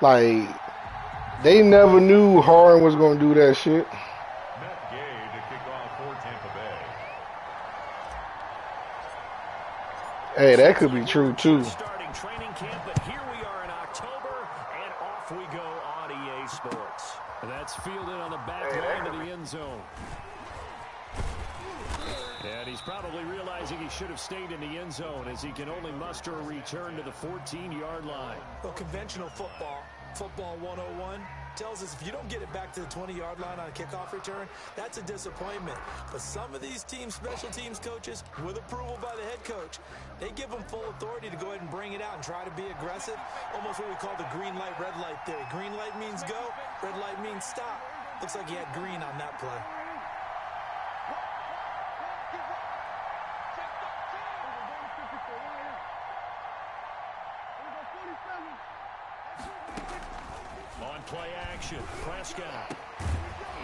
Like, they never knew Harden was going to do that shit. Hey, that could be true, too. Starting training camp, but here we are in October, and off we go on EA Sports. That's fielded on the back line of the end zone. And he's probably realizing he should have stayed in the end zone as he can only muster a return to the 14-yard line. Well, conventional football 101, tells us if you don't get it back to the 20-yard line on a kickoff return, that's a disappointment. But some of these teams, special teams coaches, with approval by the head coach, they give them full authority to go ahead and bring it out and try to be aggressive. Almost what we call the green light, red light theory. Green light means go, red light means stop. Looks like he had green on that play. On play action, Prescott.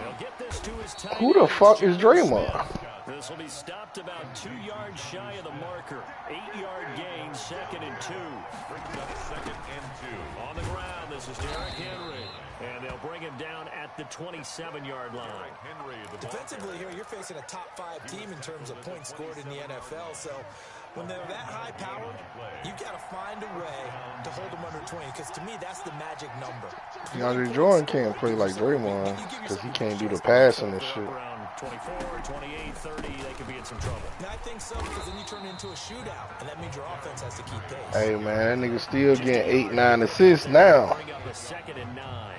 He'll get this to his tight Who the fuck is Draymond? This will be stopped about 2 yards shy of the marker. 8-yard gain, 2nd and 2. Brings up 2nd and 2. On the ground, this is Derrick Henry. And they'll bring him down at the 27-yard line. Defensively here, you're facing a top 5 team in terms of points scored in the NFL. So when they're that high powered, you've got to find a way to hold them under 20. Because to me, that's the magic number. DeAndre Jordan can't play like Draymond because he can't do the passing and shit. 24, 28, 30, they could be in some trouble. And I think so, because then you turn it into a shootout, and that means your offense has to keep pace. Hey, man, that nigga still getting 8, 9 assists now. Bring up a 2nd and 9.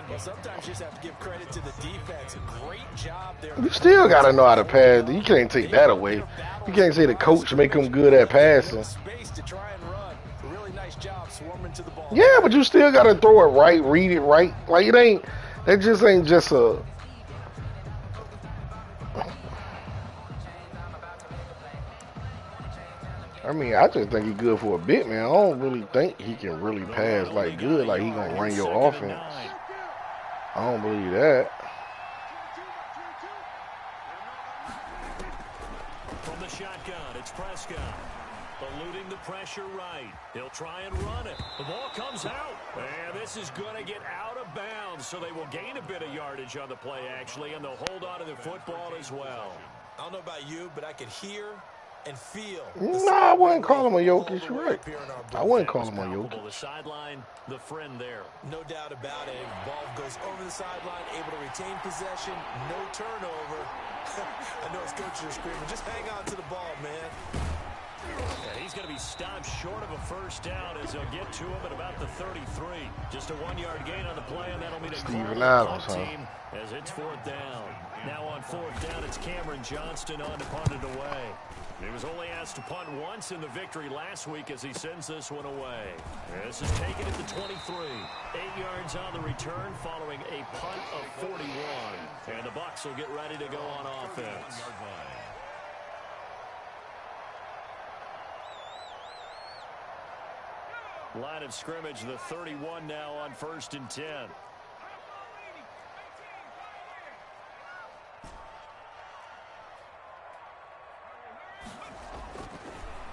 Well, sometimes you just have to give credit to the defense. Great job there. You still got to know how to pass. You can't take that away. You can't say the coach make him good at passing. Space to try and run. Really nice job swarming to the ball. Yeah, but you still got to throw it right, read it right. Like, that just ain't just a... I mean, I just think he's good for a bit, man. I don't really think he can really pass like good, like he gonna run your offense. I don't believe that. From the shotgun, it's Prescott. Eluding the pressure right. He'll try and run it. The ball comes out. And this is going to get out of bounds, so they will gain a bit of yardage on the play, actually, and they'll hold on to the football as well. I don't know about you, but I could hear and feel. No, I wouldn't call him a Jokic. You're right. I wouldn't call him a Jokic. The sideline, the friend there. No doubt about it. Ball goes over the sideline, able to retain possession, no turnover. I know his coaches are screaming, just hang on to the ball, man. And he's going to be stopped short of a first down as they'll get to him at about the 33. Just a 1-yard gain on the play, and that'll mean a Steven Adams, team as it's 4th down. Now on 4th down, it's Cameron Johnston on to punt it away. He was only asked to punt once in the victory last week as he sends this one away. This is taken at the 23. 8 yards on the return following a punt of 41. And the Bucs will get ready to go on offense. Line of scrimmage, the 31 now on 1st and 10.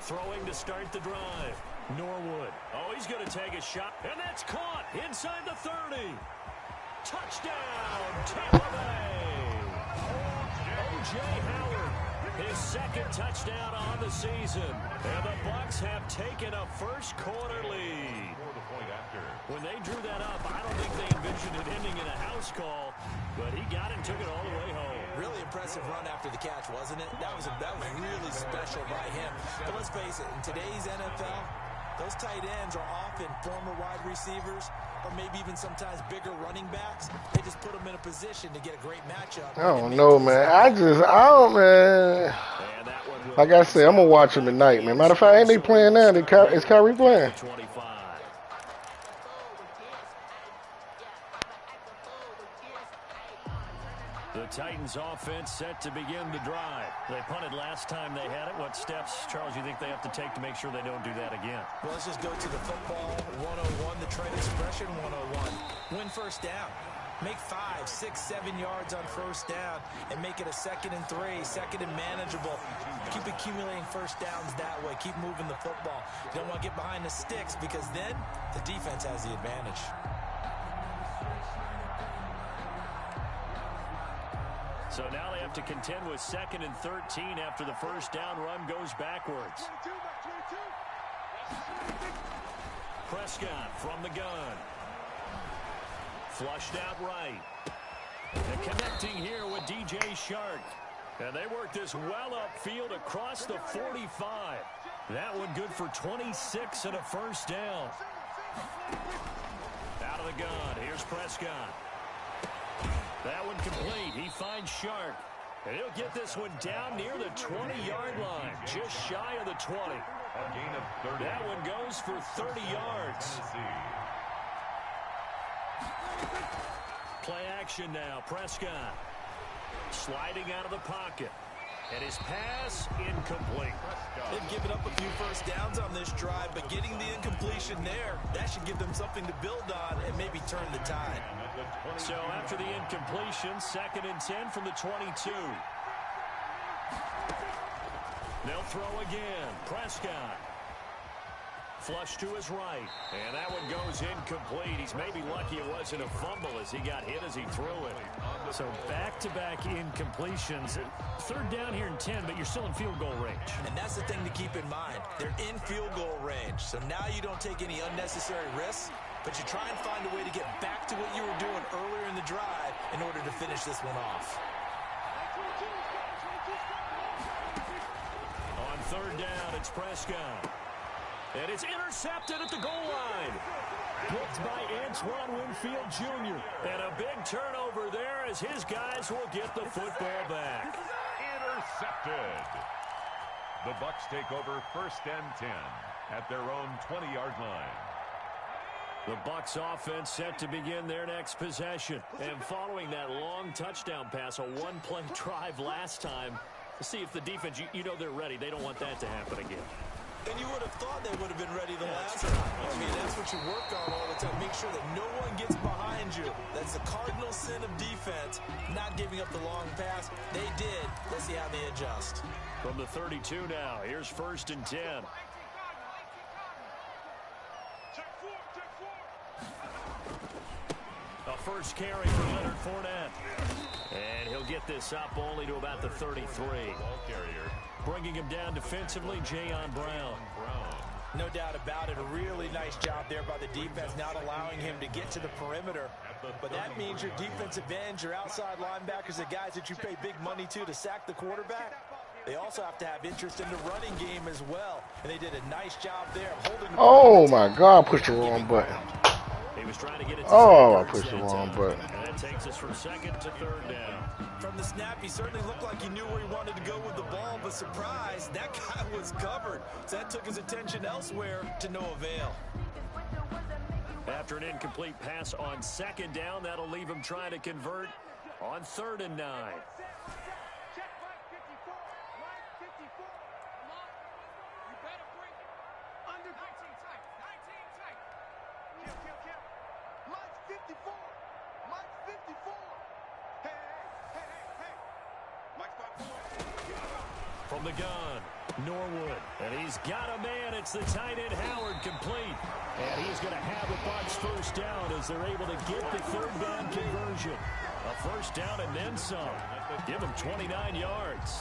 Throwing to start the drive. Norwood. Oh, he's going to take a shot. And that's caught inside the 30. Touchdown, Tampa Bay. O.J. Howard. His 2nd touchdown on the season. And the Bucs have taken a first-quarter lead. When they drew that up, I don't think they envisioned it ending in a house call, but he got it and took it all the way home. Really impressive run after the catch, wasn't it? That was really special by him. But let's face it, in today's NFL, those tight ends are often former wide receivers or maybe even sometimes bigger running backs. They just put them in a position to get a great matchup. I don't know, man. Man. Like I said, I'm going to watch him tonight, man. Matter of fact, ain't they playing now? Is Kyrie playing? The Titans offense set to begin the drive. They punted last time they had it. What steps, Charles, you think they have to take to make sure they don't do that again? Well, let's just go to the football 101, the trade expression 101. Win first down. Make 5, 6, 7 yards on first down and make it a 2nd and 3, 2nd and manageable. Keep accumulating first downs that way. Keep moving the football. You don't want to get behind the sticks because then the defense has the advantage. So now they have to contend with 2nd and 13 after the first down run goes backwards. Prescott from the gun. Flushed out right. And connecting here with DJ Shark. And they work this well upfield across the 45. That one good for 26 and a first down. Out of the gun. Here's Prescott. That one complete. He finds Shark. And he'll get this one down near the 20-yard line. Just shy of the 20. A gain of 30. That one goes for 30 yards. Play action now. Prescott sliding out of the pocket. And his pass incomplete. They've given up a few first downs on this drive, but getting the incompletion there, that should give them something to build on and maybe turn the tide. So after the incompletion, 2nd and 10 from the 22. They'll throw again. Prescott. Flush to his right. And that one goes incomplete. He's maybe lucky it wasn't a fumble as he got hit as he threw it. So back-to-back incompletions. 3rd down here in 10, but you're still in field goal range. And that's the thing to keep in mind. They're in field goal range. So now you don't take any unnecessary risks, but you try and find a way to get back to what you were doing earlier in the drive in order to finish this one off. On 3rd down, it's Prescott. And it's intercepted at the goal line. Blocked by Antoine Winfield Jr. And a big turnover there as his guys will get the football back. Intercepted. The Bucs take over 1st and 10 at their own 20-yard line. The Bucs offense set to begin their next possession. And following that long touchdown pass, a one-play drive last time, to see if the defense, you know they're ready. They don't want that to happen again. And you would have thought they would have been ready the last time. I mean, that's what you work on all the time. Make sure that no one gets behind you. That's the cardinal sin of defense, not giving up the long pass. They did. Let's see how they adjust. From the 32 now, here's 1st and 10. A first carry for Leonard Fournette. And he'll get this up only to about the 33. Ball carrier. Bringing him down defensively, Jayon Brown. No doubt about it. A really nice job there by the defense, not allowing him to get to the perimeter. But that means your defensive ends, your outside linebackers, the guys that you pay big money to sack the quarterback, they also have to have interest in the running game as well. And they did a nice job there of holding the Oh, my God. I pushed the wrong button. He was trying to get it to I pushed the wrong button. And that takes us from 2nd to 3rd down. From the snap, he certainly looked like he knew where he wanted to go with the ball, but surprise, that guy was covered. So that took his attention elsewhere to no avail. After an incomplete pass on 2nd down, that'll leave him trying to convert on 3rd and 9. From the gun, Norwood. And he's got a man. It's the tight end, Howard, complete. And he's going to have a Bucs first down as they're able to get the 3rd down conversion. A first down and then some. Give him 29 yards.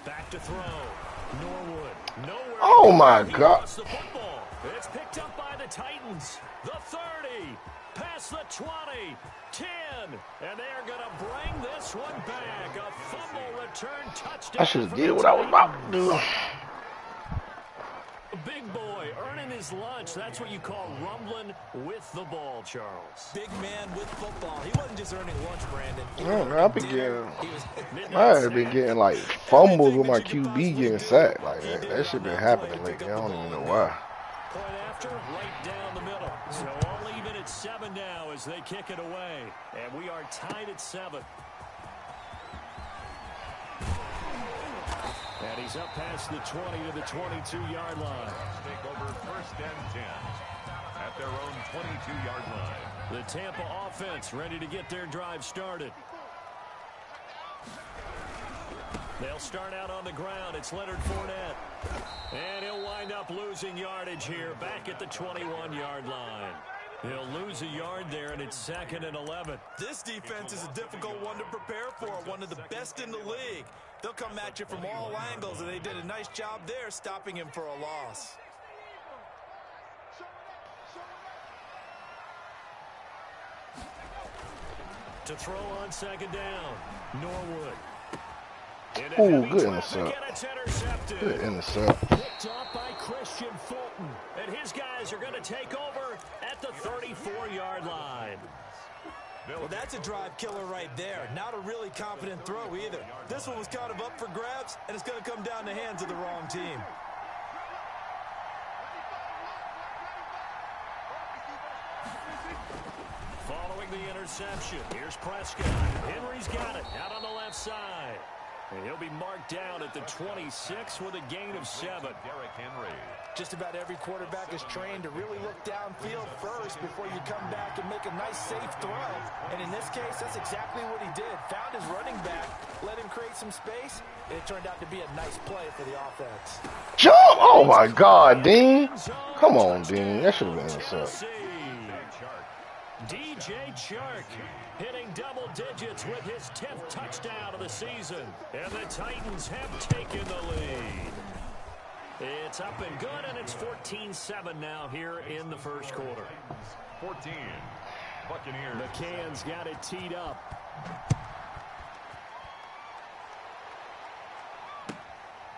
Back to throw. Norwood. Nowhere. Oh, my God. The football. It's picked up by the Titans. The 30. Past the 20. 10. And they are going to bring this one back. A fumble return touchdown. I should have did what I was about to do. Big boy earning his lunch. That's what you call rumbling with the ball, Charles. Big man with football. He wasn't just earning lunch, Brandon. I've been getting, I have been getting like fumbles with my QB getting sacked. Like that shit been happening lately. I don't even know why. Point after, right down the middle. So all even at 7 now as they kick it away. And we are tied at 7. And he's up past the 20 to the 22-yard line. Take over 1st and 10 at at their own 22-yard line. The Tampa offense ready to get their drive started. They'll start out on the ground. It's Leonard Fournette. And he'll wind up losing yardage here back at the 21-yard line. He'll lose a yard there, and it's 2nd and 11. This defense is a difficult one to prepare for, one of the best in the league. They'll come at you from all angles, and they did a nice job there stopping him for a loss. To throw on 2nd down, Norwood. Oh, good intercept. Good intercept. Picked off by Christian Fulton. And his guys are going to take over at the 34-yard line. Well, that's a drive killer right there. Not a really confident throw either. This one was kind of up for grabs, and it's going to come down the hands of the wrong team. Following the interception, here's Prescott. Henry's got it out on the left side. And he'll be marked down at the 26 with a gain of 7. Derrick Henry. Just about every quarterback is trained to really look downfield first before you come back and make a nice, safe throw. And in this case, that's exactly what he did. Found his running back, let him create some space, and it turned out to be a nice play for the offense. Jump! Oh, my God, Dean. Come on, Dean. That should have been intercept. DJ Chark hitting double digits with his 10th touchdown of the season. And the Titans have taken the lead. It's up and good, and it's 14-7 now here in the first quarter. 14. Buccaneers. McCann's got it teed up.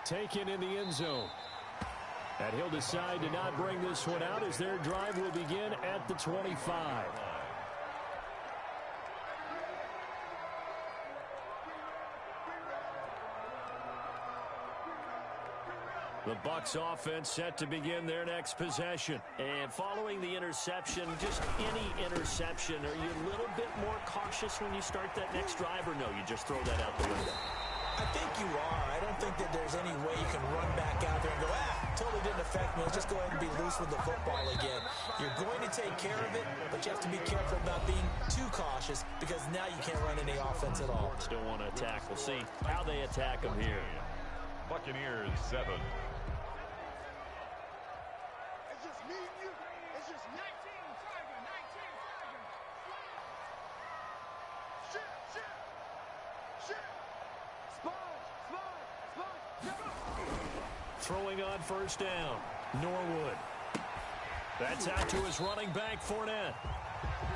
Taken in the end zone. And he'll decide to not bring this one out as their drive will begin at the 25. The Bucs offense set to begin their next possession. And following the interception, just any interception, are you a little bit more cautious when you start that next drive, or no, you just throw that out the window? I think you are. I don't think that there's any way you can run back out there and go, totally didn't affect me. Let's just go ahead and be loose with the football again. You're going to take care of it, but you have to be careful about being too cautious because now you can't run any offense at all. Still want to attack. We'll see how they attack them here. Buccaneers 7. Throwing on first down, Norwood. That's out to his running back, Fournette.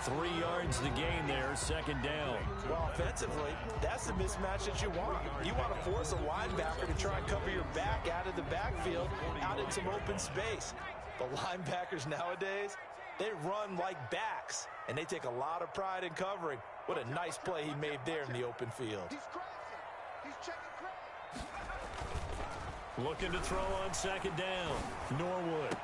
3 yards the gain there, 2nd down. Well, offensively, that's the mismatch that you want. You want to force a linebacker to try and cover your back out of the backfield, out in some open space. The linebackers nowadays, they run like backs, and they take a lot of pride in covering. What a nice play he made there in the open field. Looking to throw on 2nd down, Norwood.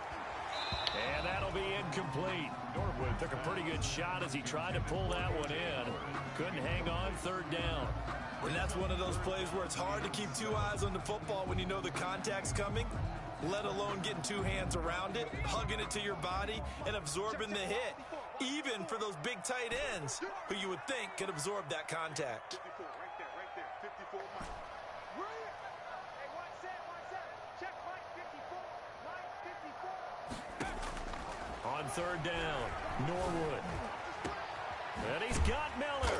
And that'll be incomplete. Norwood took a pretty good shot as he tried to pull that one in. Couldn't hang on 3rd down. And that's one of those plays where it's hard to keep 2 eyes on the football when you know the contact's coming, let alone getting 2 hands around it, hugging it to your body, and absorbing the hit. Even for those big tight ends who you would think could absorb that contact. On 3rd down, Norwood. And he's got Miller.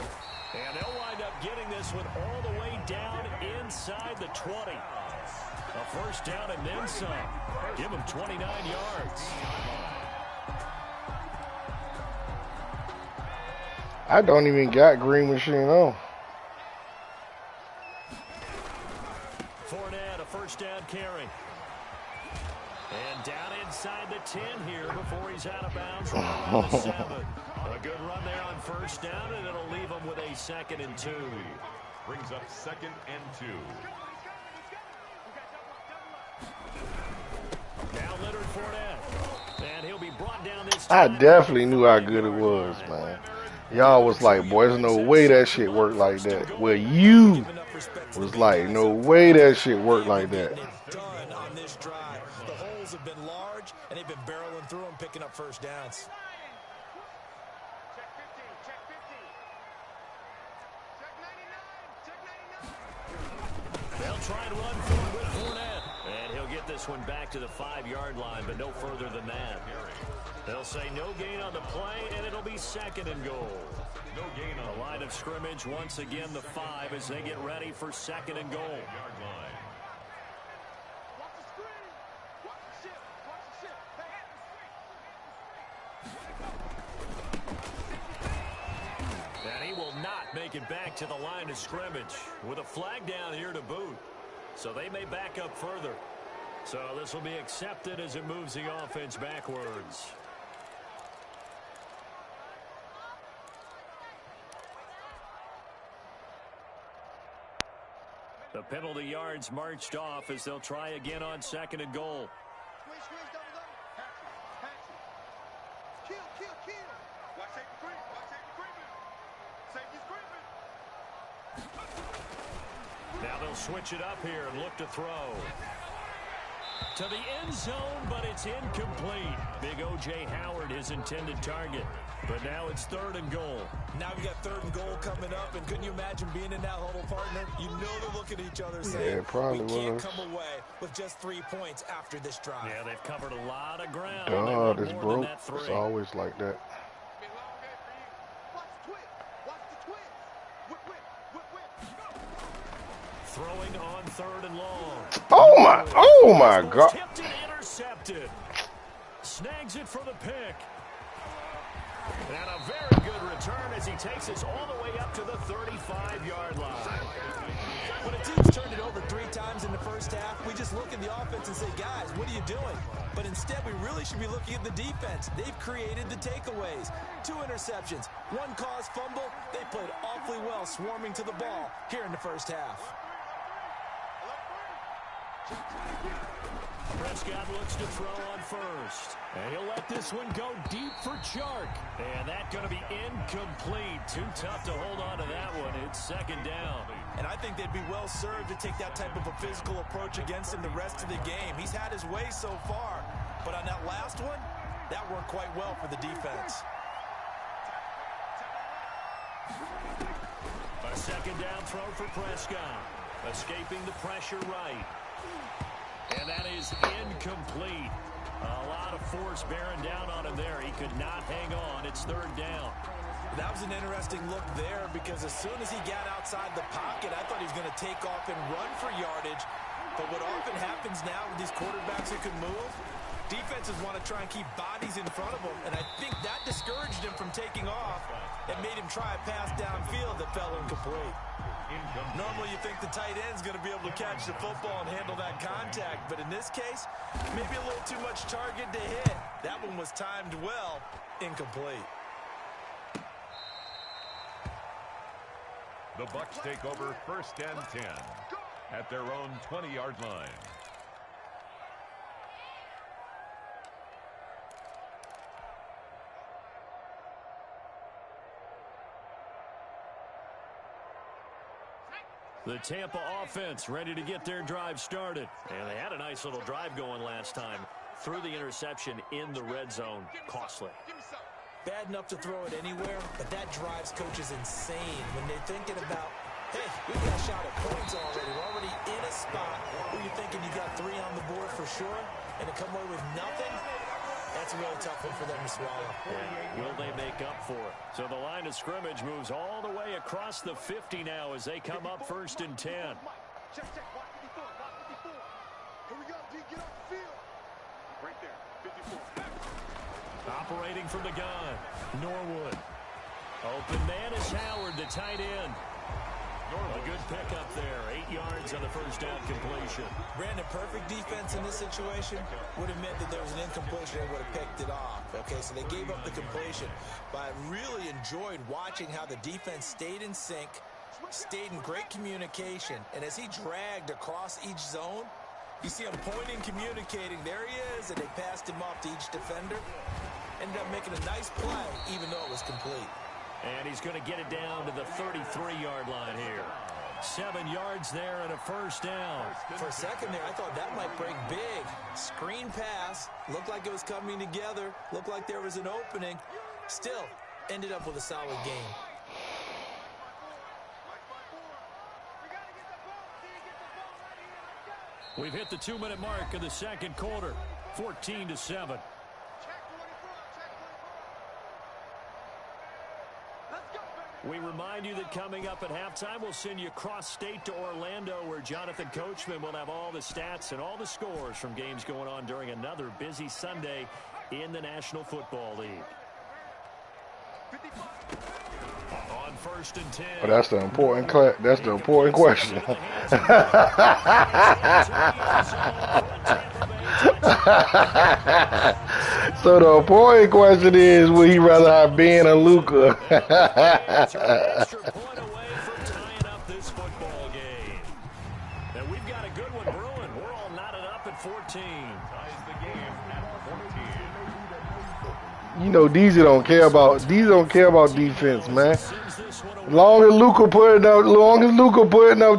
And they'll wind up getting this one all the way down inside the 20. A first down and then some. Give him 29 yards. I don't even got Green Machine on. Fournette, a first down carry. And down inside the 10 here before he's out of bounds around the 7. A good run there on first down, and it'll leave him with a 2nd and 2. Brings up 2nd and 2. Now Leonard Fournette. And he'll be brought down this I time. definitely knew how good it was, man. Y'all was like, boy, there's no way that shit worked like that. Well, you was like, no way that shit worked like that. Done on this drive. The holes have been large, and they've been barreling through them, picking up first downs. They'll try and run for it with Fournette. And he'll get this one back to the 5-yard line, but no further than that. They'll say no gain on the play, and it'll be 2nd and goal. No gain on the line of scrimmage, once again the 5 as they get ready for 2nd and goal. Yard line. And he will not make it back to the line of scrimmage with a flag down here to boot. So they may back up further. So this will be accepted as it moves the offense backwards. The penalty yards marched off as they'll try again on 2nd and goal. Now they'll switch it up here and look to throw. To the end zone, but it's incomplete. Big O.J. Howard, his intended target. But now it's 3rd and goal. Now we got 3rd and goal coming up, and couldn't you imagine being in that huddle, partner? You know they're looking at each other saying, probably we can't come away with just 3 points after this drive. Yeah, they've covered a lot of ground. God, it's broke. It's always like that. Throwing on 3rd and long. Oh my God. Tipped and intercepted. Snags it for the pick. And a very good return as he takes us all the way up to the 35-yard line. When a team's turned it over 3 times in the first half, we just look at the offense and say, guys, what are you doing? But instead, we really should be looking at the defense. They've created the takeaways. 2 interceptions, 1 caused fumble. They played awfully well swarming to the ball here in the first half. Prescott looks to throw on 1st. And he'll let this one go deep for Chark. And that's going to be incomplete. Too tough to hold on to that one. It's 2nd down. And I think they'd be well served to take that type of a physical approach against him the rest of the game. He's had his way so far. But on that last one, that worked quite well for the defense. A 2nd down throw for Prescott. Escaping the pressure right. And that is incomplete. A lot of force bearing down on him there. He could not hang on. It's 3rd down. That was an interesting look there because as soon as he got outside the pocket, I thought he was going to take off and run for yardage. But what often happens now with these quarterbacks who can move, defenses want to try and keep bodies in front of them. And I think that discouraged him from taking off and made him try a pass downfield that fell incomplete. Normally you think the tight end's going to be able to catch the football and handle that contact, but in this case, maybe a little too much target to hit. That one was timed well, incomplete. The Bucs take over 1st and 10 at their own 20-yard line. The Tampa offense ready to get their drive started. And they had a nice little drive going last time. Threw the interception in the red zone. Costly. Bad enough to throw it anywhere, but that drives coaches insane when they're thinking about, hey, we got a shot at points already. We're already in a spot where you're thinking you got 3 on the board for sure, and to come away with nothing, that's a really tough one for them to swallow. Yeah. Will they make up for it? So the line of scrimmage moves all the way across the 50 now as they come up 1st and 10. Check, watch 54, watch 54. Here we go, D, get off the field. Right there, 54. Operating from the gun, Norwood. Open man is Howard, the tight end. A good pickup there, 8 yards on the 1st down completion. Brandon, perfect defense in this situation would have meant that there was an incompletion and would have picked it off. Okay, so they gave up the completion. But I really enjoyed watching how the defense stayed in sync, stayed in great communication, and as he dragged across each zone, you see him pointing, communicating. There he is, and they passed him off to each defender. Ended up making a nice play, even though it was complete. And he's going to get it down to the 33-yard line here. 7 yards there and a first down. For a second there, I thought that might break big. Screen pass. Looked like it was coming together. Looked like there was an opening. Still, ended up with a solid game. We've hit the 2-minute mark of the second quarter. 14-7. We remind you that coming up at halftime, we'll send you cross-state to Orlando, where Jonathan Coachman will have all the stats and all the scores from games going on during another busy Sunday in the National Football League. On 1st and 10. But that's the important that's the important question. So the important question is, would he rather have Ben or Luka? Extra point away from tying up this football game. And we've got a good one brewing. We're all knotted up at 14. Ties the game at 14. You know, these don't care about defense, man. Long as Luka putting up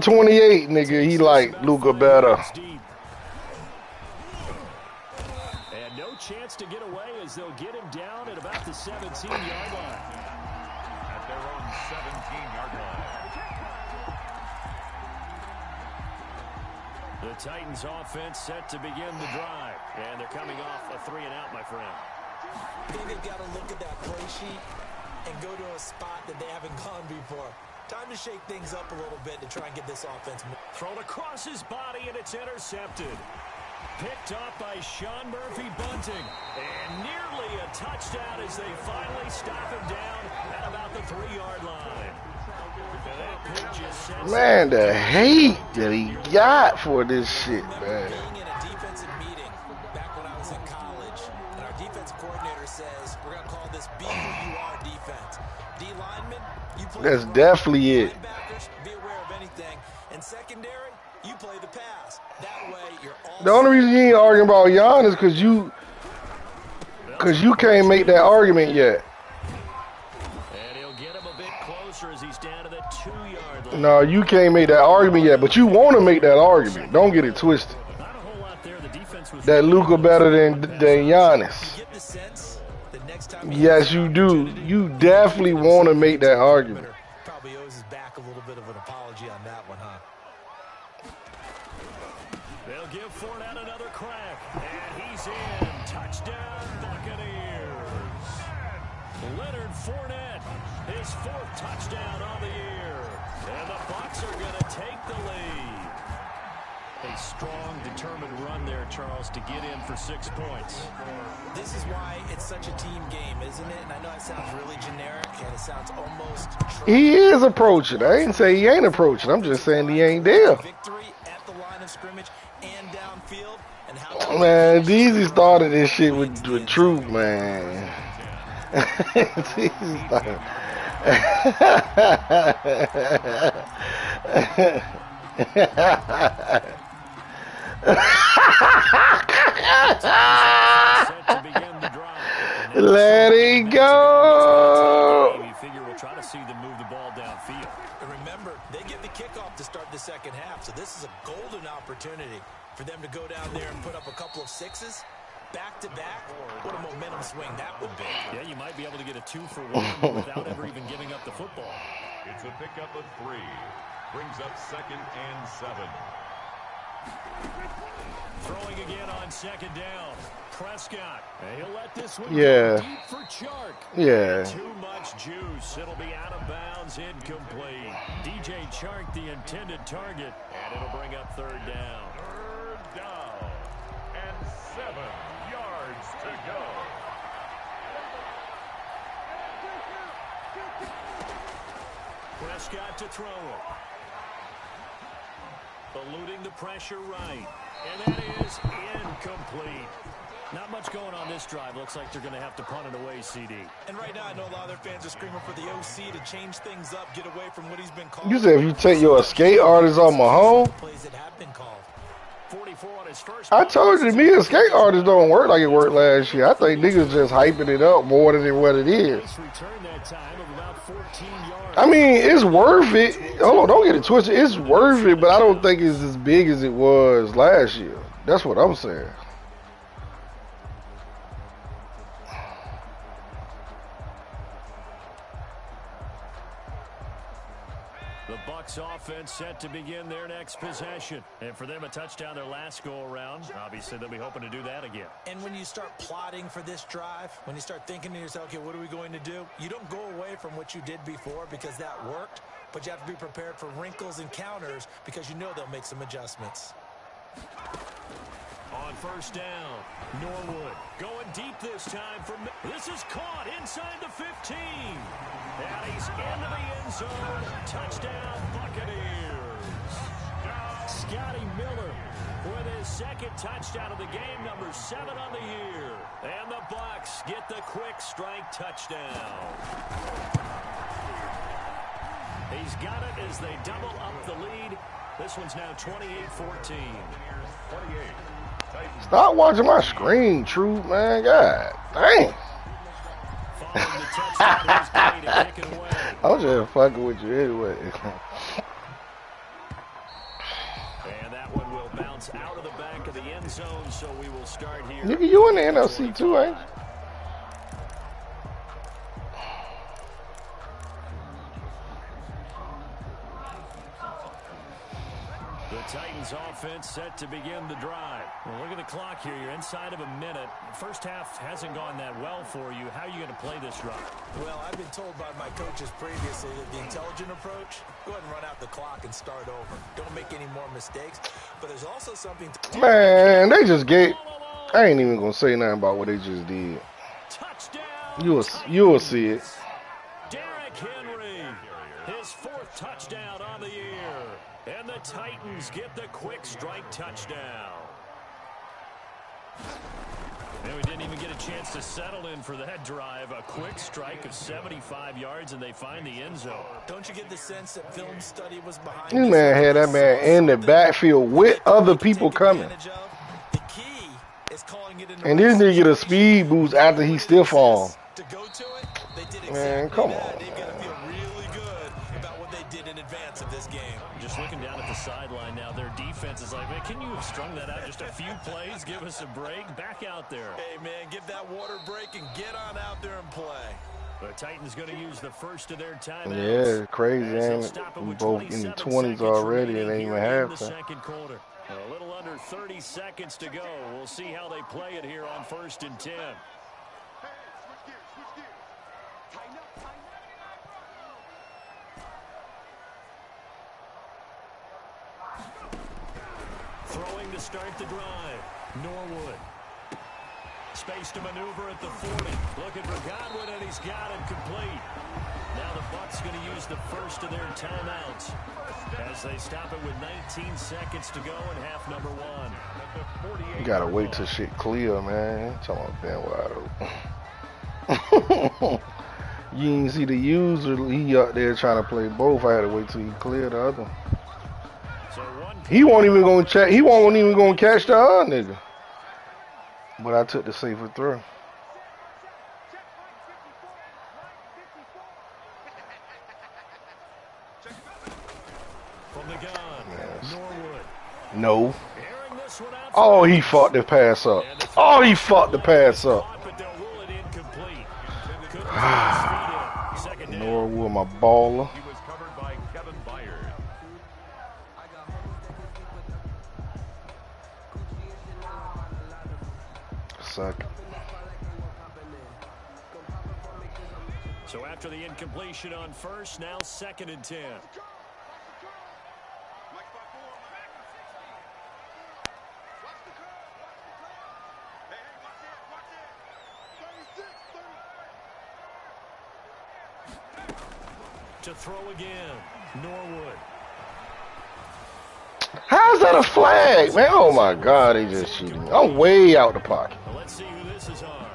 28, nigga, he like Luka better. And no chance to get away as they'll get him down at about the 17-yard line. At their own 17-yard line. The Titans offense set to begin the drive. And they're coming off a 3-and-out, my friend. I think they've got to look at that play sheet and go to a spot that they haven't gone before. Time to shake things up a little bit to try and get this offense moving. Thrown across his body, and it's intercepted. Picked off by Sean Murphy-Bunting. And nearly a touchdown as they finally stop him down at about the 3-yard line. Man, the hate that he got for this shit, man. Being in a defensive meeting back when I was in college, and our defensive coordinator says, we're going to call this Be Who You Are defense. D lineman, you play That's the definitely it. linebackers, be aware of anything. And secondary, you play the pass. That way, you're all The only reason you ain't arguing about Giannis is because you can't make that argument yet. And he'll get him a bit closer as he's down to the 2-yard line. No, you can't make that argument yet, but you want to make that argument. Don't get it twisted. Not a whole lot there. The defense was That Luka better than Giannis. you get the sense the next time Yes, you do. You definitely want to make that argument. probably owes his back a little bit of an apology on that one, huh? They'll give Fournette another crack. And he's in. Touchdown, Buccaneers. Leonard Fournette, his 4th touchdown on the year. And the Bucs are going to take the lead. A strong, determined run there, Charles, to get in for 6 points. This is why it's such a team game, isn't it? And I know it sounds really generic, and it sounds almost He is approaching. I ain't say he ain't approaching. I'm just saying he ain't there. victory at the line of scrimmage and downfield. And how Man, Deezy started this shit with truth, man. Deezy started. Let it go. You figure we'll try to see them move the ball downfield. And remember, they get the kickoff to start the second half, so this is a golden opportunity for them to go down there and put up a couple of sixes back-to-back. What a momentum swing that would be. Yeah, you might be able to get a 2-for-1 without ever even giving up the football. It's a pickup of 3. Brings up 2nd and 7. Throwing again on 2nd down. Prescott. And he'll let this one Yeah. go deep for Chark. Yeah. Too much juice. It'll be out of bounds, incomplete. DJ Chark, the intended target. And it'll bring up 3rd down. 3rd down. And 7 yards to go. Prescott to throw it. Eluding the pressure right. And that is incomplete. Not much going on this drive. Looks like they're going to have to punt it away, CD. And right now, I know a lot of their fans are screaming for the OC to change things up, get away from what he's been called. You said if you take your skate artist off my home, Plays that have been called. 44 on his first. I told you, me, a skate artist don't work like it worked last year. I think niggas just hyping it up more than what it is. Nice return there that time of about 14 yards. I mean, it's worth it. Hold on, don't get it twisted. It's worth it, but I don't think it's as big as it was last year. That's what I'm saying. The Bucs offense set to begin their next possession. And for them, a touchdown their last go-around. Obviously, they'll be hoping to do that again. And when you start plotting for this drive, when you start thinking to yourself, okay, what are we going to do? You don't go away from what you did before because that worked, but you have to be prepared for wrinkles and counters because you know they'll make some adjustments. On first down, Norwood going deep this time. This is caught inside the 15. And he's into the end zone. Touchdown, Buccaneers. Scotty Miller with his second touchdown of the game, number 7 on the year. And the Bucs get the quick strike touchdown. He's got it as they double up the lead. This one's now 28-14. 28. Stop watching my screen, True, man. God dang. I'm just fucking with you anyway. And that one will bounce out of the back of the end zone, so we will start here. Nigga, you in the NFC too, ain't you? The Titans offense set to begin the drive. Well, look at the clock here. You're inside of a minute. First half hasn't gone that well for you. How are you going to play this drive? Well, I've been told by my coaches previously that the intelligent approach, go ahead and run out the clock and start over. Don't make any more mistakes. But there's also something to... Man, they just gave... I ain't even going to say nothing about what they just did. Touchdown! You'll see it. Derrick Henry, his 4th touchdown on the year. And the Titans get the quick strike touchdown. And we didn't even get a chance to settle in for that drive. A quick strike of 75 yards, and they find the end zone. Don't you get the sense that film study was behind This man had that man in the backfield with other people coming. The key is calling it And this nigga get a speed boost after he still fall. to go to it. They did exactly Man, come that. on. They've got to feel really good about what they did in advance of this game. Just looking down at the sideline now, their defense is like, man, can you have strung that out just a few plays? Give us a break. Back out there. Hey, man, give that water break and get on out there and play. The Titans going to use the first of their timeouts. Yeah, crazy, ain't it? We both in the 20s already. It ain't even half. Second quarter. A little under 30 seconds to go. We'll see how they play it here on 1st and 10. Throwing to start the drive. Norwood. Space to maneuver at the 40. Looking for Godwin, and he's got it complete. Now the Bucs going to use the first of their timeouts as they stop it with 19 seconds to go in half number 1. You gotta wait till shit clear, man. Talking about Ben wide open. You didn't see the user. He out there trying to play both. I had to wait till he cleared the other. He won't even gonna check. He won't even gonna catch the other nigga. But I took the safer throw. From the gun, Yes. Norwood. No. Airing this one out. Oh, he fucked the pass up. Oh, he fucked the pass up. But they'll rule it incomplete. Couldn't get his feet in. Second down. Norwood, my baller. He was covered by Kevin Byard. Second. So after the incompletion on first, now 2nd and 10. To throw again, Norwood. How's that a flag, man? Oh my God, they just shooting me. I'm way out the pocket. Well, let's see who this is on.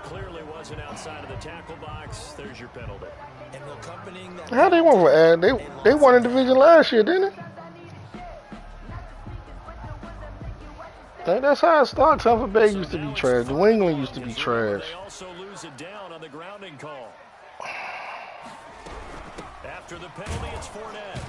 Clearly wasn't outside of the tackle box. There's your penalty. And accompanying that, How they won for ad? They won a division last year, didn't they? That's how it started. Tampa Bay used to be trash. New England used to be trash. They also lose it down on the grounding call. After the penalty, it's Fournette.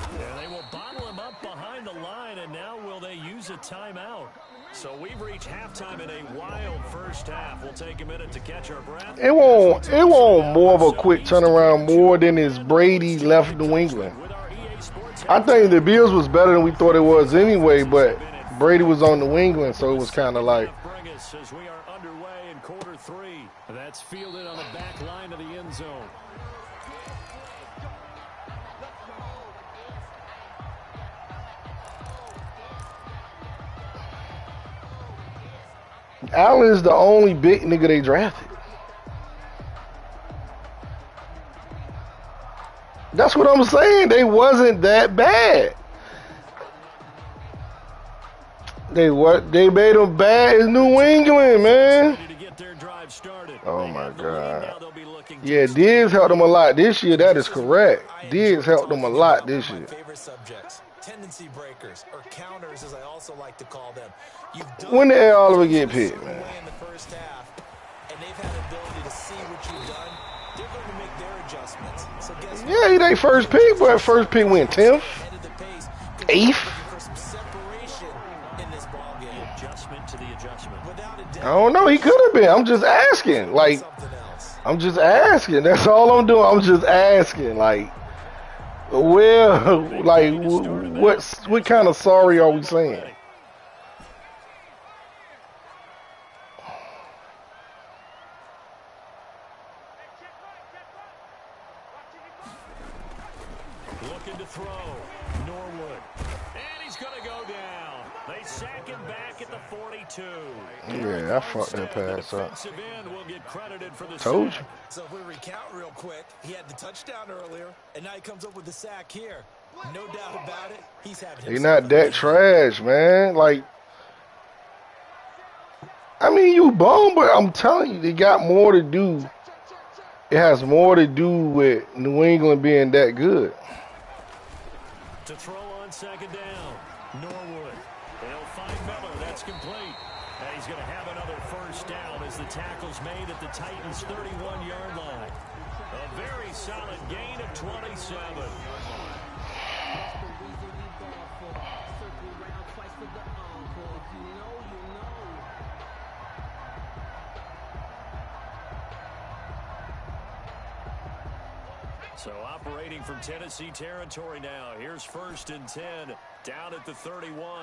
And they will bottle him up behind the line, and now will they use a timeout? So we've reached halftime in a wild first half. We'll take a minute to catch our breath. It won't more of a quick turnaround more than as Brady left New England. I think the Bills was better than we thought it was anyway, but Brady was on New England, so it was kind of like. As we are underway in quarter 3. That's fielded on the back line of the end zone. Allen is the only big nigga they drafted. That's what I'm saying. They wasn't that bad. They made them bad in New England, man. Oh my God. Yeah, Diggs helped them a lot this year. That is correct. Diggs helped them a lot this year. Tendency breakers, or counters as I also like to call them. When did Oliver get picked, man? In the first half, and they've had the ability to see what you've done. They're going to make their adjustments. So guess yeah, he they first pick, but first pick went 10th, 8th. I don't know. He could have been. I'm just asking. Like, I'm just asking. That's all I'm doing. I'm just asking. Like, well, like, what kind of sorry are we saying? Looking to throw. Norwood. And he's going to go down. They sack him back at the 42. Yeah, I fucked that pass up. For Told you. So if we recount real quick, he had the touchdown earlier, and now he comes up with the sack here. No doubt about it. He's having. He's not that trash, man. Like, I mean, you bum, but I'm telling you, they got more to do. It has more to do with New England being that good. To throw on second down, Norwood. They'll find Miller. That's complete. And he's going to have another first down as the tackle's made at the Titans' 31-yard line. A very solid gain of 27. So operating from Tennessee territory now. Here's 1st and 10 down at the 31.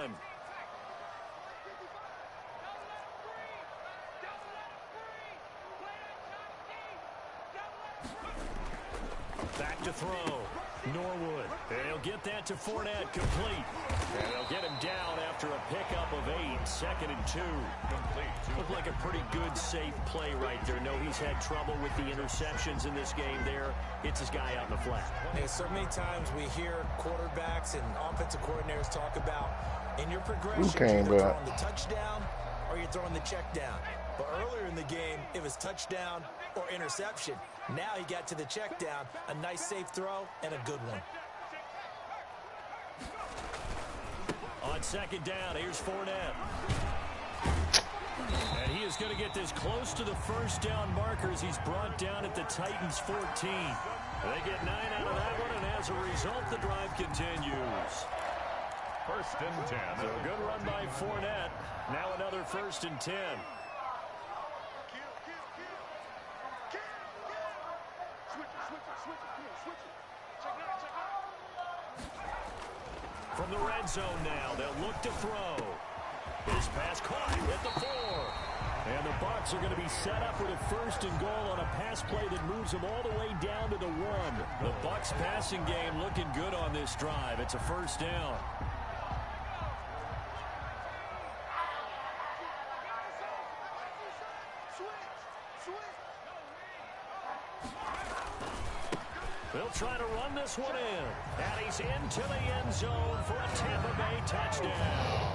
Back to throw. Norwood. And he'll get that to Fournette, complete. And they'll get him down after a pickup of 8. 2nd and 2. Complete. Looked like a pretty good, safe play right there. No, he's had trouble with the interceptions in this game there. Hits his guy out in the flat. Hey, so many times we hear quarterbacks and offensive coordinators talk about in your progression, you're either throwing the touchdown or you're throwing the check down. But earlier in the game, it was touchdown or interception. Now he got to the check down, a nice safe throw, and a good one. On 2nd down, here's Fournette. And he is going to get this close to the first down marker as he's brought down at the Titans' 14. They get 9 out of that one, and as a result, the drive continues. 1st and 10. So a good run by Fournette. Now another 1st and 10. From the red zone now, they'll look to throw. His pass caught at the 4. And the Bucs are going to be set up with a 1st and goal on a pass play that moves them all the way down to the 1. The Bucs passing game looking good on this drive. It's a 1st down. They'll try to run this one in. And he's into the end zone for a Tampa Bay touchdown.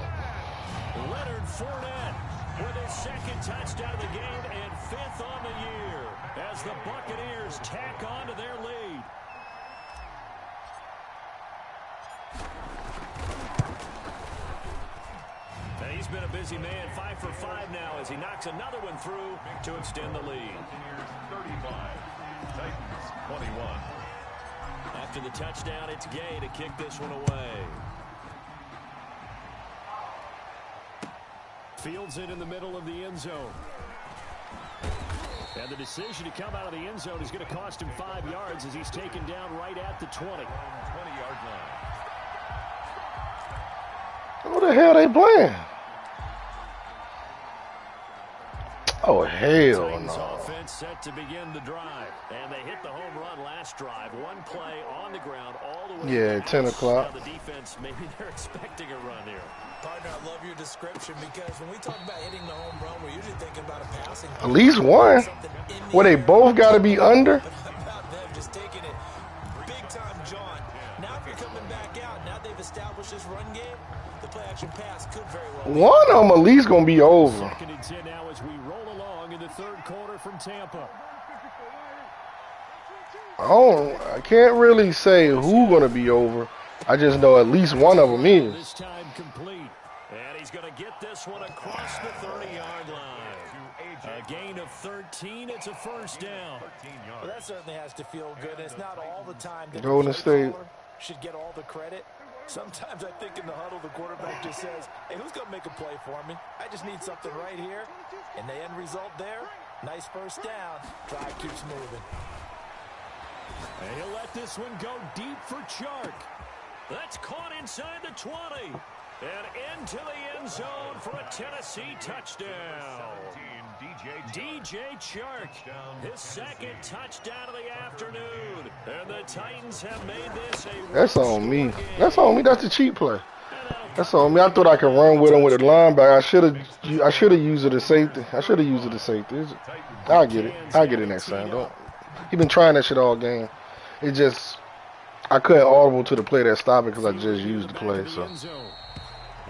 Leonard Fournette with his 2nd touchdown of the game and 5th on the year as the Buccaneers tack on to their lead. And he's been a busy man, 5 for 5 now as he knocks another one through to extend the lead. 35, Titans 20. After the touchdown, it's Gay to kick this one away. Fields it in the middle of the end zone. And the decision to come out of the end zone is going to cost him 5 yards as he's taken down right at the 20. 20-yard line. What the hell they playing? Oh, hell Titans no. offense set to begin the drive. And they hit the home run last drive. One play on the ground all the way. Yeah, 10 o'clock. Now the defense, maybe they're expecting a run here. Partner, I love your description because when we talk about hitting the home run, we're usually thinking about a passing. At least one. Well, they both got to be under. How about them just taking it big time, John? Now if you're coming back out, now they've established this run game, the play action pass could very well be. One of them at least going to be over. Second and 10 now as we roll along in the third quarter from Tampa. I can't really say who going to be over. I just know at least one of them is. This time complete. And he's going to get this one across the 30-yard line. A gain of 13. It's a first down. Well, that certainly has to feel good. It's not all the time that Golden State should get all the credit. Sometimes I think in the huddle, the quarterback just says, hey, who's going to make a play for me? I just need something right here. And the end result there, nice first down. Drive keeps moving. And he'll let this one go deep for Chark. That's caught inside the 20. And into the end zone for a Tennessee touchdown. DJ Chark, his second touchdown of the afternoon. And the Titans have made this a... That's on me. That's on me. That's the cheap play. That's on me. I thought I could run with him with a linebacker. I should have used it as safety. I should have used it as safety. I'll get it. I'll get it next time. Don't. He been trying that shit all game. It just, I couldn't audible to the play that stopped it because I just used the play. So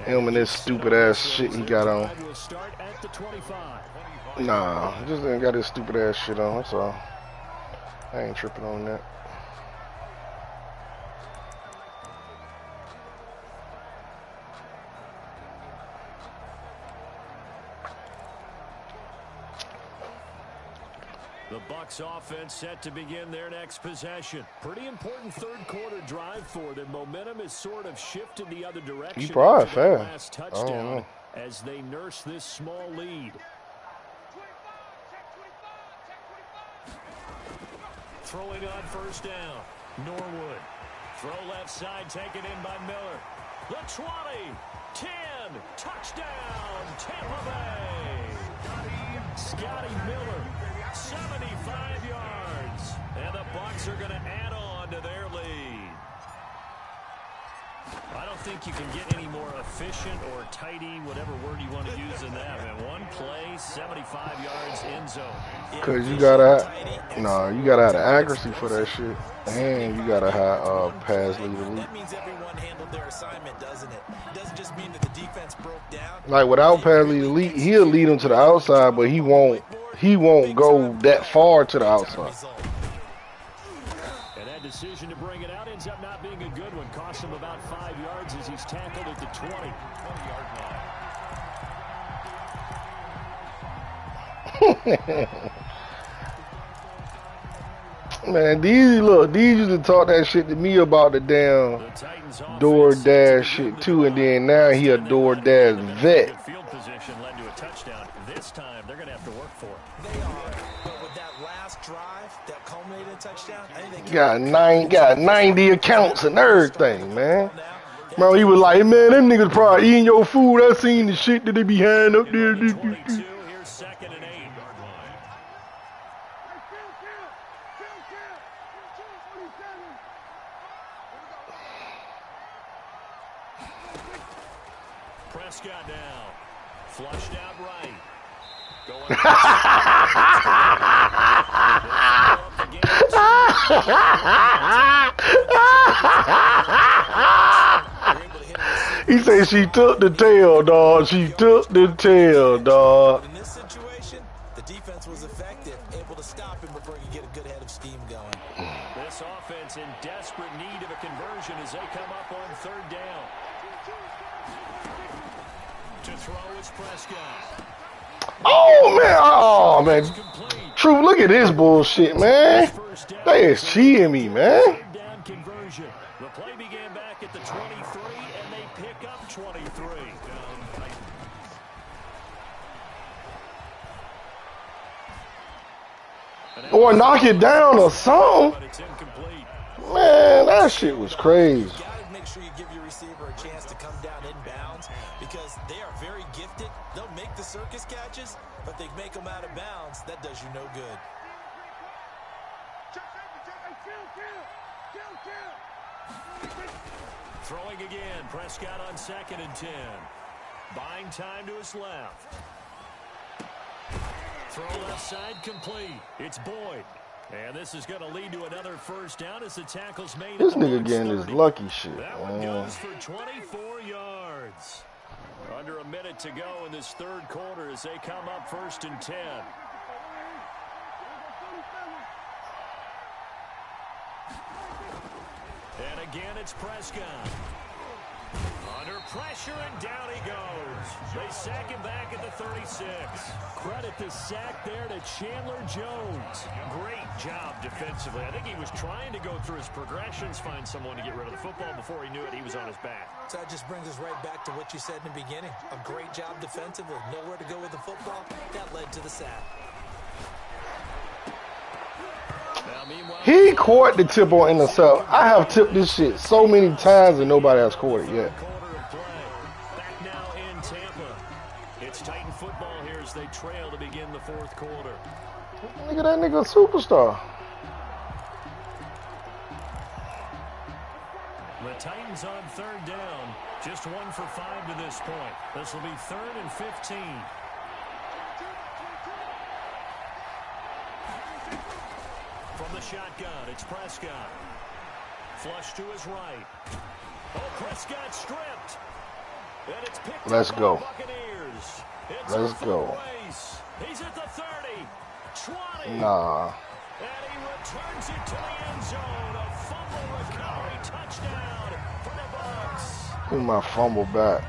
him and this stupid ass shit he got on. Nah, just ain't got this stupid ass shit on. That's all. I ain't tripping on that. The Bucs offense set to begin their next possession. Pretty important third quarter drive for them. Momentum has sort of shifted the other direction. He probably fair. last Touchdown as they nurse this small lead. Throwing on first down. Norwood. Throw left side taken in by Miller. The 20. 10. Touchdown. Tampa Bay. Scotty Miller. 75 yards. And the Bucs are going to add on to their lead. I don't think you can get any more efficient or tidy, whatever word you want to use in that. Man, one play, 75 yards end zone. Cause you gotta have the accuracy for that shit, and you gotta have pass lead elite. That means everyone handled their assignment, doesn't it? It doesn't just mean that the defense broke down. Like without pass lead elite, he'll lead him to the outside, but he won't go that far to the outside. And that decision to bring it out ends up not being a good one. Cost him about 5 yards as he's tackled at the 20-yard line. Man, these used to talk that shit to me about the damn DoorDash shit too, and then now he a DoorDash vet. Field position led to a touchdown. This time they're going to have to work for it. They are, but with that last drive that culminated in a touchdown, I think they got 90 accounts and everything, man. Bro, he was like, man, them niggas probably eating your food. I seen the shit that they behind up there. 22, here's second and 8. Prescott now. Flushed out right. He said she took the tail, dog. She took the tail, dog. In this situation, the defense was effective, able to stop him before he could get a good head of steam going. This offense in desperate need of a conversion as they come up on third down. To throw is Prescott. Oh, man. True, look at this bullshit, man. They is cheating me, man. Or knock it down or something. But it's incomplete. Man, that shit was crazy. You got to make sure you give your receiver a chance to come down inbounds because they are very gifted. They'll make the circus catches, but they make them out of bounds. That does you no good. Throwing again. Prescott on 2nd and 10. Buying time to his left. Throw left side complete. It's Boyd. And this is going to lead to another first down as the tackle's made. This nigga getting his lucky shit. That one goes for 24 yards. Under a minute to go in this third quarter as they come up 1st and 10. And again, it's Prescott. Under pressure, and down he goes. They sack him back at the 36. Credit the sack there to Chandler Jones. Great job defensively. I think he was trying to go through his progressions, find someone to get rid of the football. Before he knew it, he was on his back. So that just brings us right back to what you said in the beginning. A great job defensively. Nowhere to go with the football. That led to the sack. He caught the tip on intercept. I have tipped this shit so many times and nobody has caught it yet. Back now in Tampa. It's Titan football here as they trail to begin the fourth quarter. Look at that nigga, superstar. The Titans on 3rd down. Just 1 for 5 to this point. This will be 3rd and 15. From the shotgun, it's Prescott. Flush to his right. Oh, Prescott stripped. And it's picked Let's up go. by the Buccaneers. It's Let's a go. race. He's at the 30, 20. Nah. And he returns it to the end zone. A fumble recovery touchdown for the Bucs. Give me my fumble back.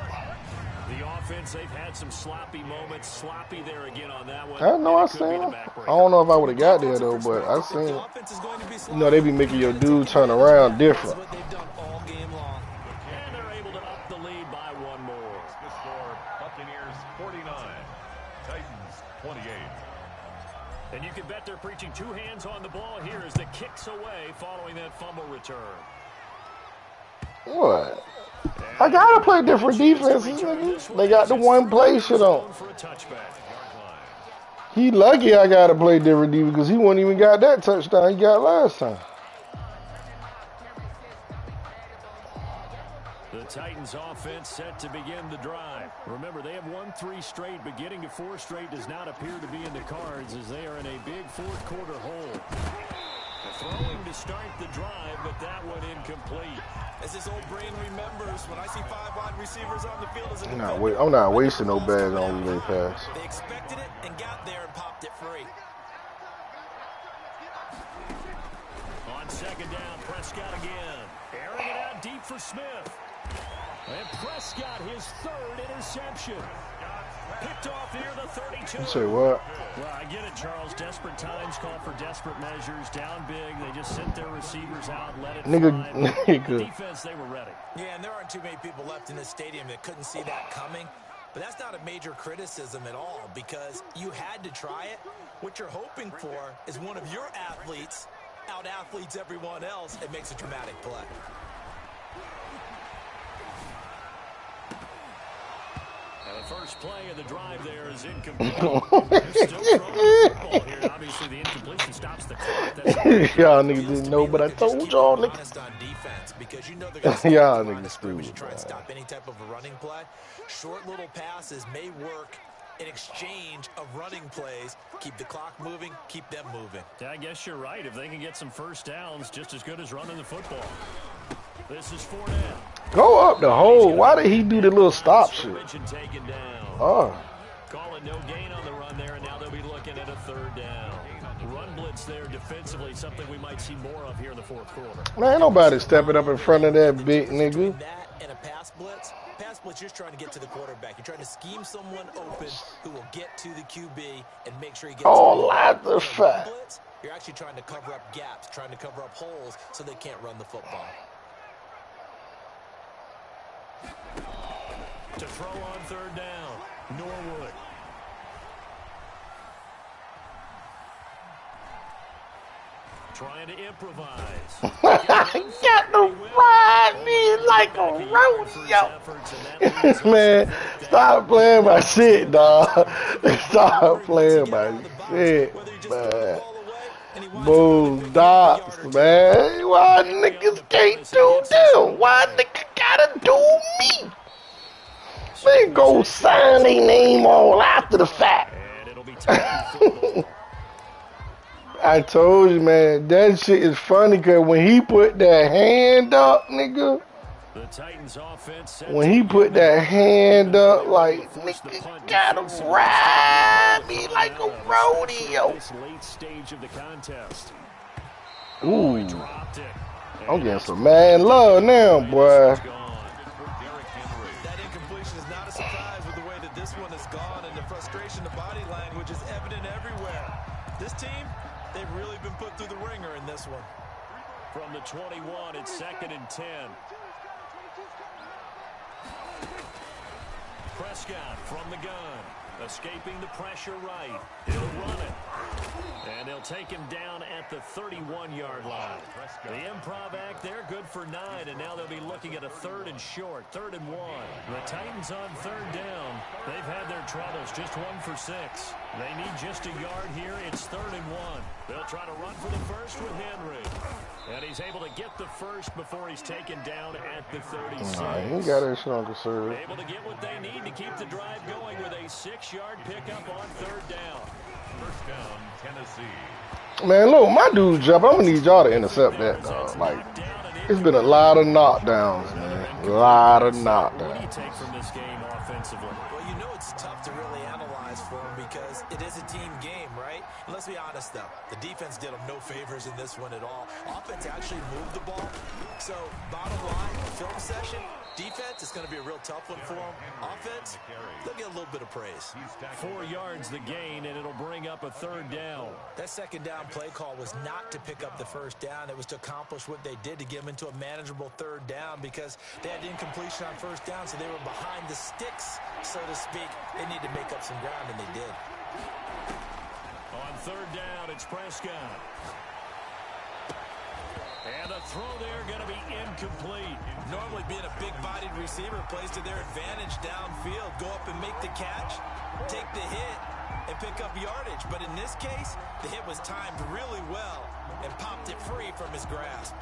The offense, they've had some sloppy moments. Sloppy there again on that one. I know I seen him. I don't know if I would have got there though, but I seen it. You know, they be making your dude turn around different. That's what they've done all game long. And they're able to up the lead by 1 more. The score, Buccaneers 49, Titans 28. And you can bet they're preaching 2 hands on the ball here as the kicks away following that fumble return. What? I gotta play different defenses, nigga. They got the one play shit on. He lucky I gotta play different defense because he wouldn't even got that touchdown he got last time. The Titans offense set to begin the drive. Remember, they have won 3 straight, but getting to 4 straight does not appear to be in the cards as they are in a big fourth quarter hole. Throwing to start the drive, but that one incomplete. As his old brain remembers, when I see 5 wide receivers on the field as a I'm not wasting no bags on relay pass. They expected it and got there and popped it free. On 2nd down, Prescott again. Airing it out deep for Smith. And Prescott, his 3rd interception. Picked off near the 32. You say what? Well, I get it, Charles. Desperate times call for desperate measures. Down big, they just sent their receivers out, let it fly. The defense, they were ready. Yeah, and there aren't too many people left in this stadium that couldn't see that coming. But that's not a major criticism at all because you had to try it. What you're hoping for is one of your athletes out-athletes everyone else and makes a dramatic play. And the first play of the drive there is incomplete. Still throwing the football here. Obviously, the incompletion stops the clock. Y'all niggas didn't know, but I told y'all niggas. Honest on defense because you know they're going to Y'all niggas stupid. try and stop any type of a running play. Short little passes may work in exchange of running plays. Keep the clock moving, keep them moving. I guess you're right. If they can get some first downs, just as good as running the football. This is 4 down. Go up the hole. Why did he do the little stop shit? Oh. Calling no gain on the run there, and now they'll be looking at a 3rd down. Run blitz there defensively, something we might see more of here in the fourth quarter. Man, ain't nobody stepping up in front of that big nigga. That and a pass blitz, you're just trying to get to the quarterback. You're trying to scheme someone open who will get to the QB and make sure he gets lots of fat. Blitz, you're actually trying to cover up gaps, trying to cover up holes so they can't run the football. To throw on 3rd down, Norwood. Trying to improvise. Got to ride me like a rodeo. Man, stop playing my shit, dog. Stop playing my shit, man. Bulldogs, man. Why niggas can't do them? Why niggas gotta do me? They go sign their name all after the fact. I told you, man, that shit is funny because when he put that hand up, nigga, when he put that hand up, like, nigga, gotta ride me like a rodeo. Ooh, I'm getting some mad love now, boy. That incompletion is not a surprise with the way that this one has gone, and the frustration, the body language is evident everywhere. This team, they've really been put through the ringer in this one. From the 21, it's 2nd and 10. Prescott from the gun, escaping the pressure right. He'll run it. And they'll take him down at the 31-yard line. The improv act there, good for 9, and now they'll be looking at a 3rd and short, 3rd and 1. The Titans on 3rd down. They've had their troubles, just 1 for 6. They need just a yard here. It's 3rd and 1. They'll try to run for the first with Henry. And he's able to get the first before he's taken down at the 36. He got that shit on conservative. Able to get what they need to keep the drive going with a 6-yard pickup on 3rd down. First down, Tennessee. Man, look, my dude jumping. I'm gonna need y'all to intercept that, dog. Like, it's been a lot of knockdowns, man. A lot of knockdowns. What do you take from this game offensively? Well, you know it's tough to really analyze for them because it is a team game, right? And let's be honest, though. The defense did them no favors in this one at all. Offense actually moved the ball. So, bottom line, film session, defense is going to be a real tough one for them. Offense, they'll get a little bit of praise. 4 yards the gain, and it'll bring up a 3rd down. That 2nd down play call was not to pick up the 1st down. It was to accomplish what they did to get them into a manageable 3rd down because they had incompletion on 1st down, so they were behind the sticks, so to speak. They need to make up some ground, and they did. On 3rd down, it's Prescott. And the throw there going to be incomplete. Normally being a big-bodied receiver plays to their advantage downfield. Go up and make the catch, take the hit, and pick up yardage. But in this case, the hit was timed really well and popped it free from his grasp.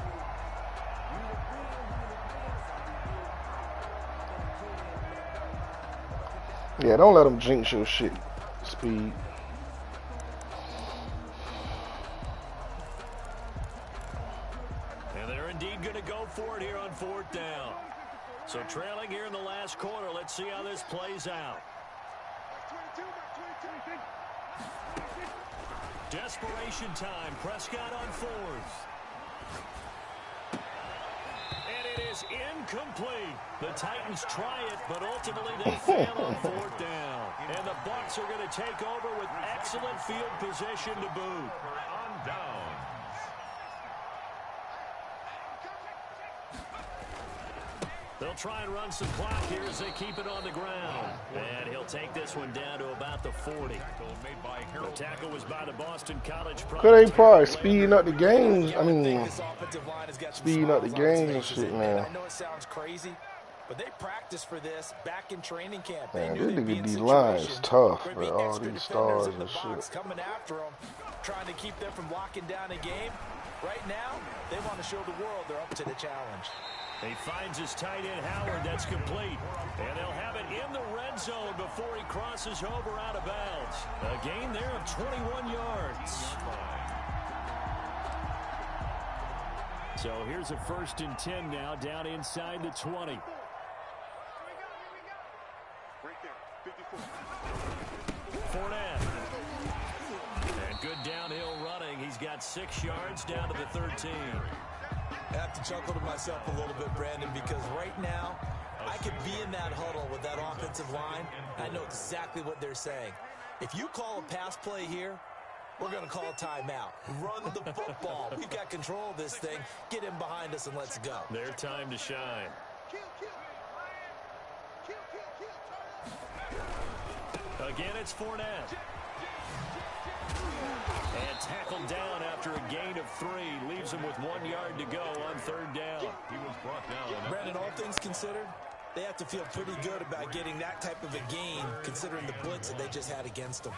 Yeah, don't let them jinx your shit. Speed. And they're indeed going to go for it here on 4th down. So trailing here in the last quarter. Let's see how this plays out. Desperation time. Prescott on 4th. And it is incomplete. The Titans try it, but ultimately they fail on 4th down. And the Bucs are going to take over with excellent field position to boot. On down. They'll try and run some clock here as they keep it on the ground. And he'll take this one down to about the 40. The tackle was by the Boston College product. Could they probably speeding up the games? I mean, speeding up the games and shit, man. I know it sounds crazy, but they practiced for this back in training camp. Man, this nigga D-line is tough with all these stars and shit. Coming after them, trying to keep them from locking down a game. Right now, they want to show the world they're up to the challenge. He finds his tight end, Howard. That's complete. And they'll have it in the red zone before he crosses over out of bounds. A gain there of 21 yards. So here's a 1st and 10 now down inside the 20. Right there, 54. Fournette. And good downhill running. He's got 6 yards down to the 13. I have to chuckle to myself a little bit, Brandon, because right now, I could be in that huddle with that offensive line. I know exactly what they're saying. If you call a pass play here, we're going to call a timeout. Run the football. We've got control of this thing. Get in behind us and let's go. Their time to shine. Again, it's Fournette. And tackled down after a gain of 3. Leaves him with 1 yard to go on 3rd down. He was brought down. Brandon, all things considered, they have to feel pretty good about getting that type of a gain, considering the blitz that they just had against them.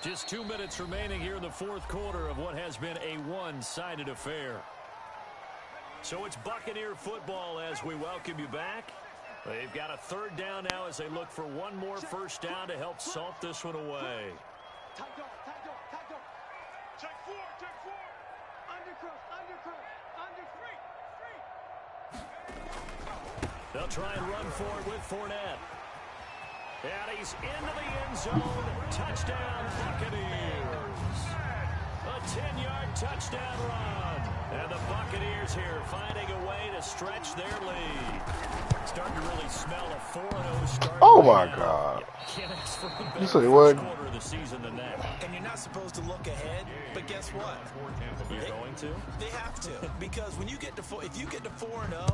Just 2 minutes remaining here in the 4th quarter of what has been a one-sided affair. So it's Buccaneer football as we welcome you back. They've got a 3rd down now as they look for one more first down to help salt this one away. Tight dog, tight dog, tight dog. Check 4, check 4. Undercross, under 3. They'll try and run for it with Fournette. And he's into the end zone. Touchdown, Buccaneers. A 10-yard touchdown run. And the Buccaneers here finding a way to stretch their lead. Starting to really smell a 4-0 start. Oh my God! Can't ask for a better You say what? first quarter of the season than that. And you're not supposed to look ahead, but guess what? You're going to? They have to, because when you get to if you get to 4-0,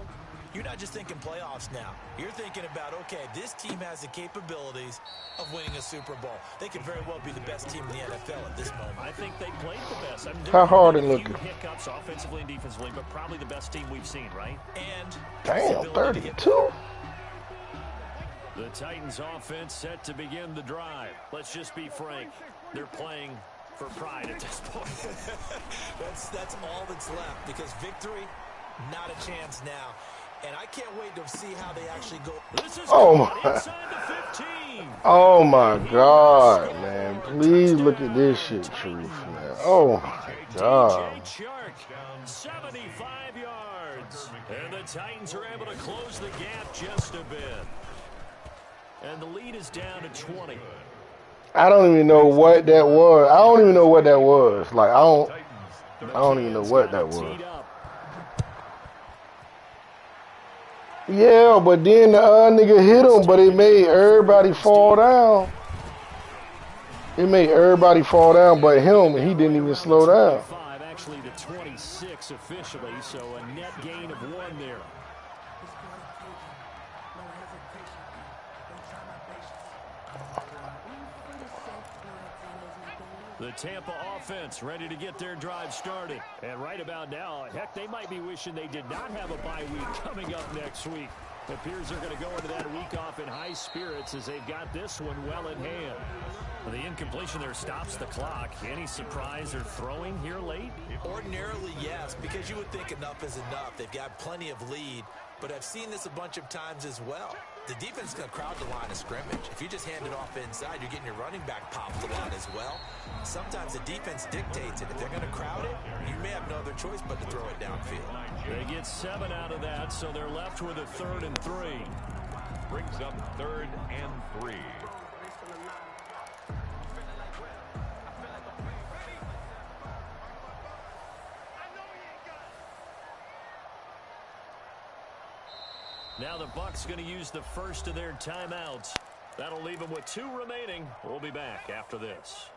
you're not just thinking playoffs now. You're thinking about, okay, this team has the capabilities of winning a Super Bowl. They could very well be the best team in the NFL at this moment. I think they played the best. I mean, How hard there it were a few looking? hiccups offensively and defensively, but probably the best team we've seen, right? And Damn, 32. The Titans offense set to begin the drive. Let's just be frank. They're playing for pride at this point. that's all that's left, because victory, not a chance now. And I can't wait to see how they actually go. This is Oh caught my. inside the 15. Oh my God, man! Please look at this shit, Truth, man. Oh my God. DJ Chark, 75 yards. And the Titans are able to close the gap just a bit. And the lead is down to 20. I don't even know what that was. I don't even know what that was. Like I don't even know what that was. Teed up. Yeah, but then the nigga hit him, but it made everybody fall down. It made everybody fall down, but him, and he didn't even slow down. Actually to 26 officially, so a net gain of 1 there. The Tampa offense ready to get their drive started. And right about now, heck, they might be wishing they did not have a bye week coming up next week. It appears they're going to go into that week off in high spirits as they've got this one well in hand. The incompletion there stops the clock. Any surprise or throwing here late? Ordinarily, yes, because you would think enough is enough. They've got plenty of lead, but I've seen this a bunch of times as well. The defense is going to crowd the line of scrimmage. If you just hand it off inside, you're getting your running back popped a lot as well. Sometimes the defense dictates it. If they're going to crowd it, you may have no other choice but to throw it downfield. They get 7 out of that, so they're left with a 3rd and 3. Brings up 3rd and 3. Now the Bucs going to use the first of their timeouts. That'll leave them with 2 remaining. We'll be back after this.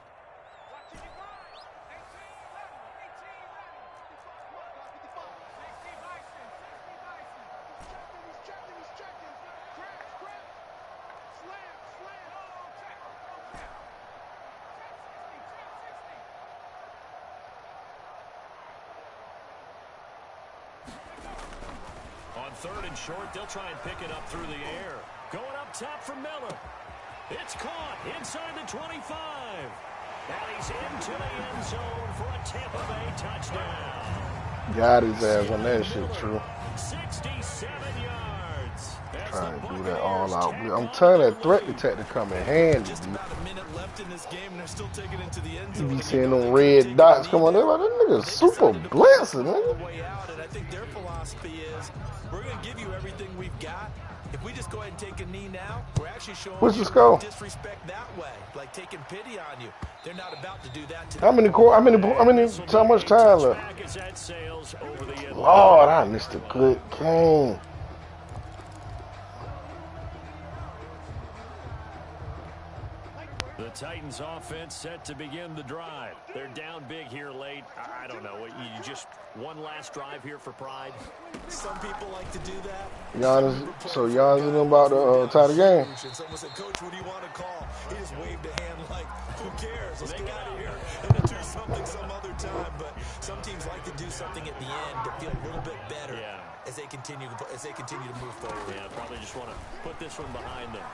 On 3rd and short, they'll try and pick it up through the air. Going up top for Miller. It's caught inside the 25. And he's into the end zone for a Tampa Bay touchdown. Got his ass on that shit, True. 67 yards. Trying to do that all out. I'm telling that threat detector come in handy. Just about a minute left in this game, and they're still taking it to the end You zone. be seeing them red dots come on there. Like, that nigga super blitzing, nigga. Way out, and I think their philosophy is, we're going to give you everything we've got. If we just go ahead and take a knee now, we're actually showing What's you the score? disrespect that way, like taking pity on you. They're not about to do that to How much time left? Back is at Sales over the end. Lord, I missed a good game. The Titans offense set to begin the drive. They're down big here late. I don't know. You just one last drive here for pride. Some people like to do that. Giannis is about to tie the game. Someone said, Coach, what do you want to call? He just waved a hand like, who cares? Let's get out of here and do something do something at the end to feel a little bit better as they continue to move forward. Yeah, probably just want to put this one behind them.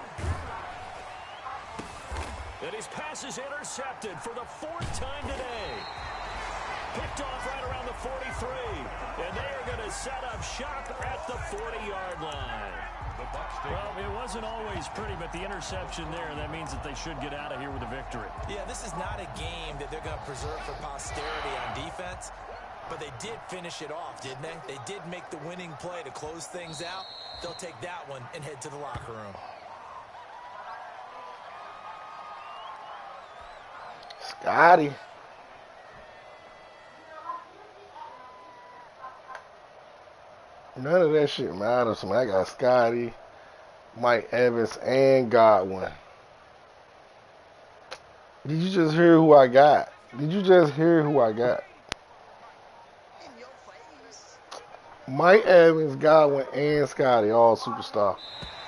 And his pass is intercepted for the 4th time today. Picked off right around the 43. And they are going to set up shop at the 40-yard line. Well, it wasn't always pretty, but the interception there, that means that they should get out of here with a victory. Yeah, this is not a game that they're going to preserve for posterity on defense, but they did finish it off, didn't they? They did make the winning play to close things out. They'll take that one and head to the locker room. Scotty. None of that shit matters to me. I got Scotty, Mike Evans, and Godwin. Did you just hear who I got? Did you just hear who I got? Mike Evans, Godwin, and Scotty, all superstar.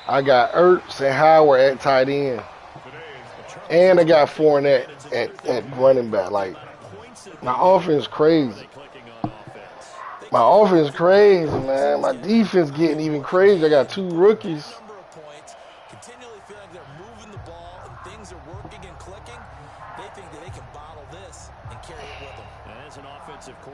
I got Ertz and Howard at tight end. And I got Fournette at running back. Like, my offense crazy. My offense crazy, man. My defense getting even crazy. I got 2 rookies. Continually feeling they're moving the ball and things are working and clicking. They think that they can bottle this and carry it with them. As an offensive coordinator.